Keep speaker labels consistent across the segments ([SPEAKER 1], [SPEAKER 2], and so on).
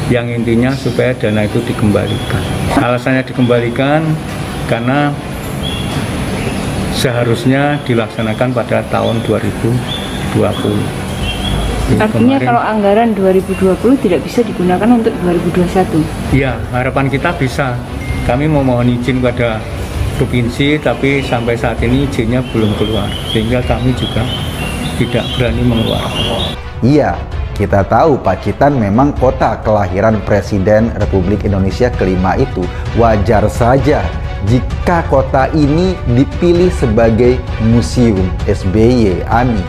[SPEAKER 1] yang intinya supaya dana itu dikembalikan. Alasannya dikembalikan karena seharusnya dilaksanakan pada tahun 2020.
[SPEAKER 2] Artinya kalau anggaran 2020 tidak bisa digunakan untuk 2021?
[SPEAKER 1] Ya, harapan kita bisa. Kami memohon izin pada provinsi, tapi sampai saat ini izinnya belum keluar, sehingga kami juga tidak berani mengeluarkan.
[SPEAKER 3] Iya, kita tahu Pacitan memang kota kelahiran Presiden Republik Indonesia kelima itu. Wajar saja jika kota ini dipilih sebagai Museum SBY Ani.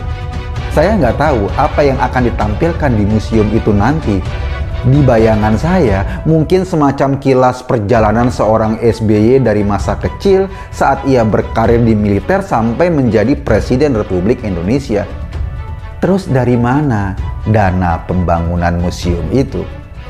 [SPEAKER 3] Saya nggak tahu apa yang akan ditampilkan di museum itu nanti. Di bayangan saya, mungkin semacam kilas perjalanan seorang SBY dari masa kecil saat ia berkarir di militer sampai menjadi Presiden Republik Indonesia. Terus dari mana dana pembangunan museum itu?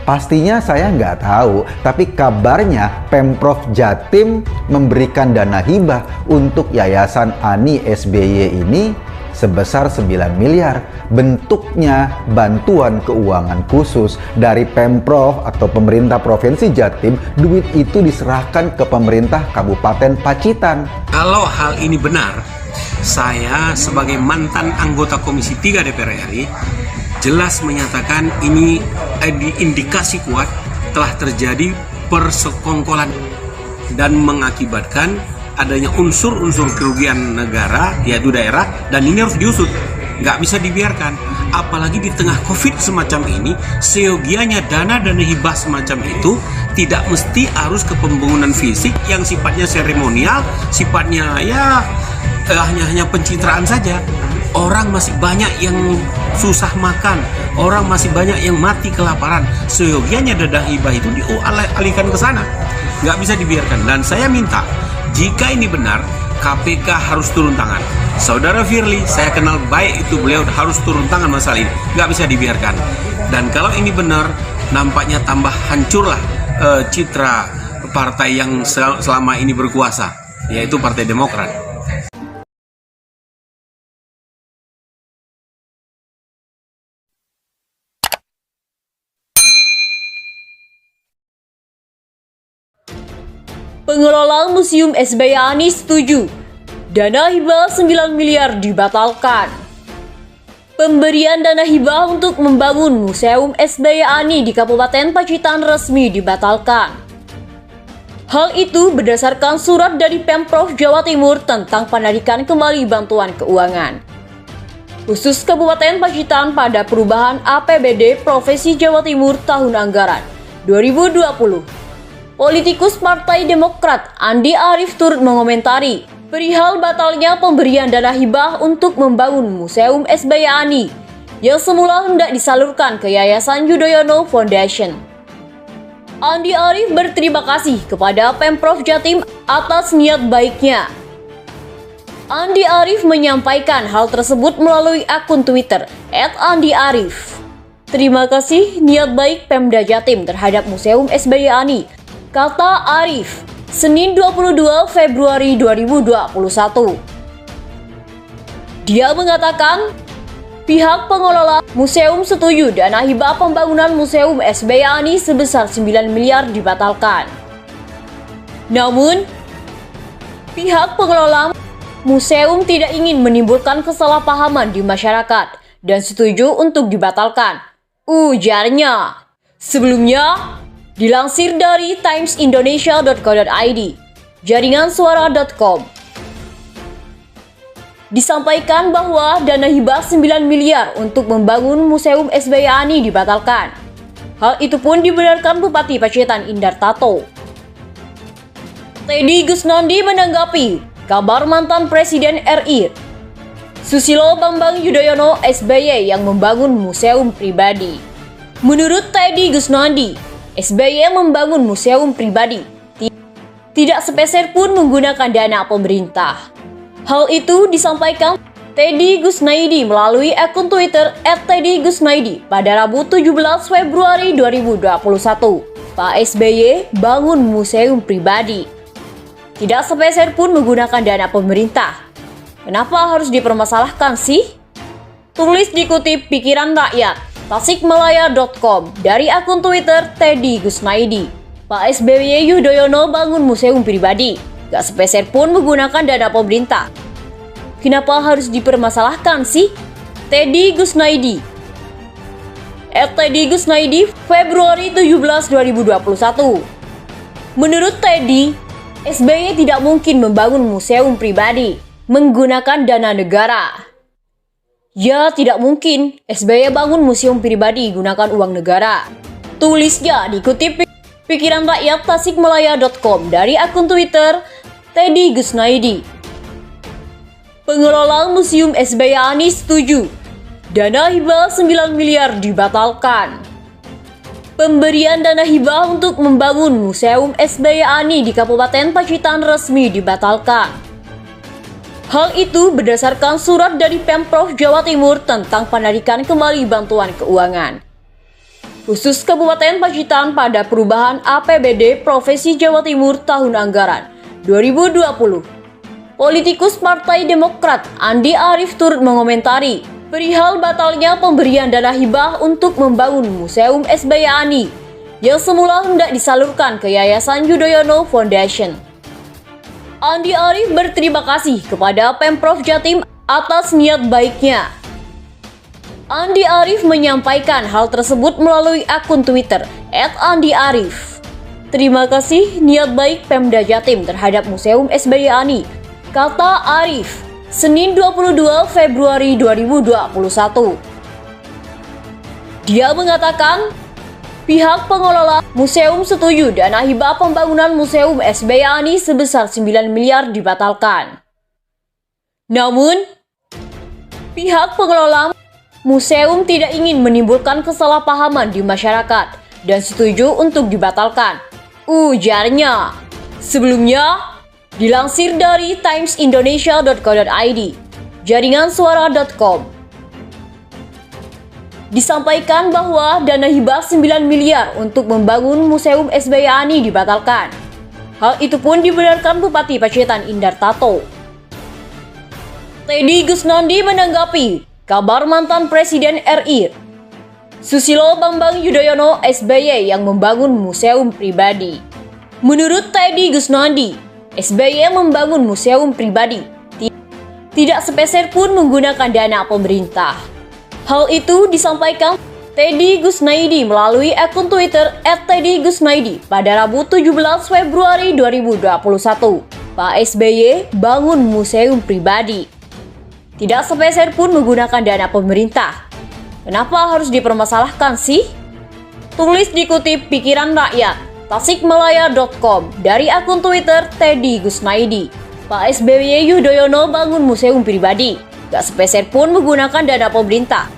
[SPEAKER 3] Pastinya saya nggak tahu, tapi kabarnya Pemprov Jatim memberikan dana hibah untuk Yayasan Ani SBY ini sebesar 9 miliar. Bentuknya bantuan keuangan khusus dari Pemprov atau pemerintah Provinsi Jatim. Duit itu diserahkan ke pemerintah Kabupaten Pacitan.
[SPEAKER 4] Kalau hal ini benar, saya sebagai mantan anggota Komisi 3 DPR RI jelas menyatakan ini indikasi kuat telah terjadi persekongkolan dan mengakibatkan adanya unsur-unsur kerugian negara, yaitu daerah, dan ini harus diusut. Nggak bisa dibiarkan, apalagi di tengah COVID semacam ini. Seyogianya dana-dana hibah semacam itu tidak mesti harus ke pembangunan fisik yang sifatnya seremonial, sifatnya ya hanya pencitraan saja. Orang masih banyak yang susah makan, orang masih banyak yang mati kelaparan. Seyogianya dana hibah itu dialihkan ke sana. Nggak bisa dibiarkan, dan saya minta jika ini benar, KPK harus turun tangan. Saudara Firly, saya kenal baik itu, beliau harus turun tangan masalah ini. Nggak bisa dibiarkan. Dan kalau ini benar, nampaknya tambah hancurlah citra partai yang selama ini berkuasa, yaitu Partai Demokrat.
[SPEAKER 5] Pengelola Museum SBY Ani setuju dana hibah 9 miliar dibatalkan. Pemberian dana hibah untuk membangun Museum SBY Ani di Kabupaten Pacitan resmi dibatalkan. Hal itu berdasarkan surat dari Pemprov Jawa Timur tentang penarikan kembali bantuan keuangan khusus Kabupaten Pacitan pada perubahan APBD Provinsi Jawa Timur tahun anggaran 2020. Politikus Partai Demokrat Andi Arief turut mengomentari perihal batalnya pemberian dana hibah untuk membangun Museum SBY Ani yang semula hendak disalurkan ke Yayasan Yudhoyono Foundation. Andi Arief berterima kasih kepada Pemprov Jatim atas niat baiknya. Andi Arief menyampaikan hal tersebut melalui akun Twitter @andiarif. Terima kasih niat baik Pemda Jatim terhadap Museum SBY Ani, kata Arief, Senin 22 Februari 2021. Dia mengatakan, pihak pengelola museum setuju dana hibah pembangunan Museum SBY Ani sebesar 9 miliar dibatalkan. Namun, pihak pengelola museum tidak ingin menimbulkan kesalahpahaman di masyarakat dan setuju untuk dibatalkan, ujarnya. Sebelumnya, dilansir dari timesindonesia.co.id, jaringansuara.com, disampaikan bahwa dana hibah 9 miliar untuk membangun Museum SBY Ani dibatalkan. Hal itu pun dibenarkan Bupati Pacitan Indar Tato. Teddy Gusnandi menanggapi kabar mantan Presiden RI Susilo Bambang Yudhoyono SBY yang membangun museum pribadi. Menurut Teddy Gusnandi, SBY membangun museum pribadi, tidak sepeser pun menggunakan dana pemerintah. Hal itu disampaikan Teddy Gusnaidi melalui akun Twitter @teddygusnaidi pada Rabu 17 Februari 2021. Pak SBY bangun museum pribadi, tidak sepeser pun menggunakan dana pemerintah. Kenapa harus dipermasalahkan sih? Tulis dikutip Pikiran Rakyat. tasikmalaya.com dari akun Twitter Teddy Gusnaidi. Pak SBY Yudhoyono bangun museum pribadi, gak sepeser pun menggunakan dana pemerintah. Kenapa harus dipermasalahkan sih? Teddy Gusnaidi @Teddy Gusnaidi, Februari 17, 2021. Menurut Teddy, SBY tidak mungkin membangun museum pribadi menggunakan dana negara. Ya, tidak mungkin SBY bangun museum pribadi gunakan uang negara. Tulisnya dikutip pikiran rakyat tasikmalaya.com dari akun Twitter Teddy Gusnaidi. Pengelola Museum SBY Ani setuju. Dana hibah 9 miliar dibatalkan. Pemberian dana hibah untuk membangun Museum SBY Ani di Kabupaten Pacitan resmi dibatalkan. Hal itu berdasarkan surat dari Pemprov Jawa Timur tentang penarikan kembali bantuan keuangan khusus Kabupaten Pacitan pada perubahan APBD Provinsi Jawa Timur tahun anggaran 2020. Politikus Partai Demokrat Andi Arief turut mengomentari perihal batalnya pemberian dana hibah untuk membangun Museum SBY Ani yang semula hendak disalurkan ke Yayasan Yudhoyono Foundation. Andi Arief berterima kasih kepada Pemprov Jatim atas niat baiknya. Andi Arief menyampaikan hal tersebut melalui akun Twitter @AndiArief. Terima kasih niat baik Pemda Jatim terhadap Museum SBY Ani, kata Arief, Senin 22 Februari 2021. Dia mengatakan, pihak pengelola museum setuju dana hibah pembangunan Museum SBY Ani sebesar 9 miliar dibatalkan. Namun, pihak pengelola museum tidak ingin menimbulkan kesalahpahaman di masyarakat dan setuju untuk dibatalkan, ujarnya. Sebelumnya, dilansir dari timesindonesia.co.id, jaringansuara.com, disampaikan bahwa dana hibah 9 miliar untuk membangun Museum SBY Ani dibatalkan. Hal itu pun dibenarkan Bupati Pacitan Indar Tato. Teddy Gusnaidi menanggapi kabar mantan Presiden RI Susilo Bambang Yudhoyono SBY yang membangun museum pribadi. Menurut Teddy Gusnaidi, SBY membangun museum pribadi, tidak sepeser pun menggunakan dana pemerintah. Hal itu disampaikan Teddy Gusnaidi melalui akun Twitter @TeddyGusnaidi pada Rabu 17 Februari 2021. Pak SBY bangun museum pribadi, tidak sepeser pun menggunakan dana pemerintah. Kenapa harus dipermasalahkan sih? Tulis dikutip pikiran rakyat tasikmalaya.com dari akun Twitter Teddy Gusnaidi. Pak SBY Yudhoyono bangun museum pribadi, gak sepeser pun menggunakan dana pemerintah.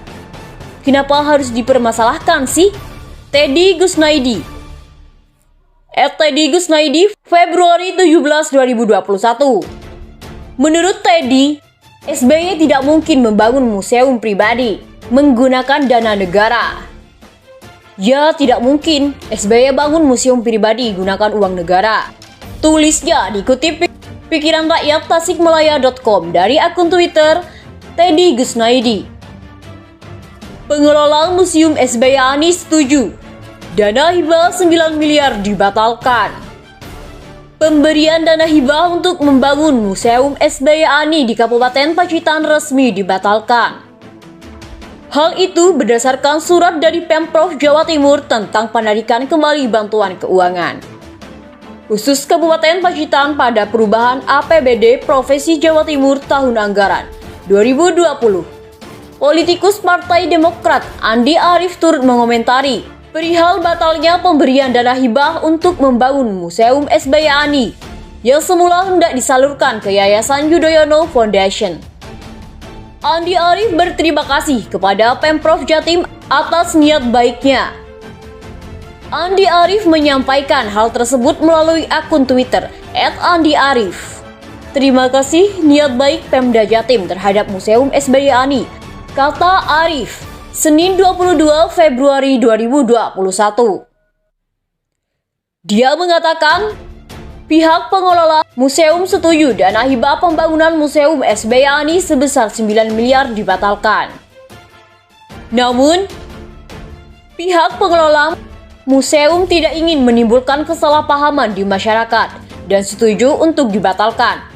[SPEAKER 5] Kenapa harus dipermasalahkan sih? Teddy Gusnaidi @Teddy Gusnaidi, Februari 17, 2021. Menurut Teddy, SBY tidak mungkin membangun museum pribadi menggunakan dana negara. Ya, tidak mungkin SBY bangun museum pribadi gunakan uang negara. Tulisnya dikutip pikiran rakyat tasikmalaya.com dari akun Twitter Teddy Gusnaidi. Pengelola Museum SBY Ani setuju. Dana hibah 9 miliar dibatalkan. Pemberian dana hibah untuk membangun Museum SBY Ani di Kabupaten Pacitan resmi dibatalkan. Hal itu berdasarkan surat dari Pemprov Jawa Timur tentang penarikan kembali bantuan keuangan khusus Kabupaten Pacitan pada perubahan APBD Provinsi Jawa Timur tahun anggaran 2020. Politikus Partai Demokrat Andi Arief turut mengomentari perihal batalnya pemberian dana hibah untuk membangun Museum SBY Ani yang semula hendak disalurkan ke Yayasan Yudhoyono Foundation. Andi Arief berterima kasih kepada Pemprov Jatim atas niat baiknya. Andi Arief menyampaikan hal tersebut melalui akun Twitter @AndiArief. Terima kasih niat baik Pemda Jatim terhadap Museum SBY Ani, kata Arief, Senin 22 Februari 2021. Dia mengatakan, pihak pengelola museum setuju dana hibah pembangunan Museum SBY Ani sebesar 9 miliar dibatalkan. Namun, Pihak pengelola museum tidak ingin menimbulkan kesalahpahaman di masyarakat dan setuju untuk dibatalkan.